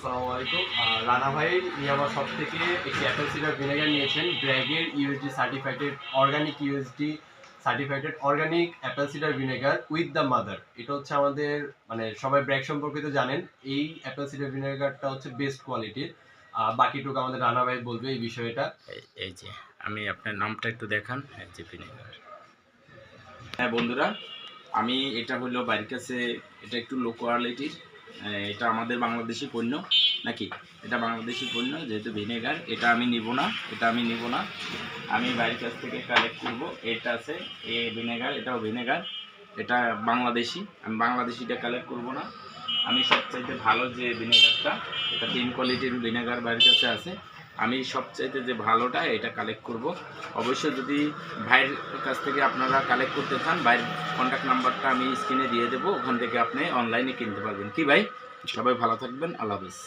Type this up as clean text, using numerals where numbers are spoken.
আসসালামু আলাইকুম। রানা ভাই ইয়ামা শপ থেকে একটি অ্যাপেল সিডার ভিনেগার নিয়েছেন ব্র্যাগের USD certified organic USD certified organic apple cider vinegar with the mother. এটা হচ্ছে আমাদের মানে সবাই ব্র্যাগ সম্পর্কে তো জানেন। এই অ্যাপেল সিডার ভিনেগারটা হচ্ছে বেস্ট কোয়ালিটির। বাকিটুকু আমাদের রানা ভাই বলবে এই বিষয়টা। এই যে আমি আপনার নামটা একটু দেখান। যে ভিনেগার, হ্যাঁ বন্ধুরা, আমি এটা হলো বাড়ির কাছে, এটা একটু লো কোয়ালিটির, এটা আমাদের বাংলাদেশি পণ্য নাকি, এটা বাংলাদেশি পণ্য যেহেতু ভিনেগার, এটা আমি নিব না, আমি বাড়ির কাছ থেকে কালেক্ট করব। এটা আছে এই ভিনেগার, এটাও ভিনেগার, এটা বাংলাদেশি, আমি বাংলাদেশিটা কালেক্ট করব না। আমি সবচাইতে ভালো যে ভিনেগারটা, এটা 3 কোয়ালিটির ভিনেগার বাড়ির কাছে আছে, আমি সবচাইতে যে ভালোটা এটা কালেক্ট করব। অবশ্যই যদি ভাইয়ের কাছ থেকে আপনারা কালেক্ট করতে চান, ভাইয়ের কন্ট্যাক্ট নাম্বারটা আমি স্ক্রিনে দিয়ে দেবো, ওখান থেকে আপনি অনলাইনে কিনতে পারবেন। কি ভাই, সবাই ভালো থাকবেন, আল্লাহ হাফেজ।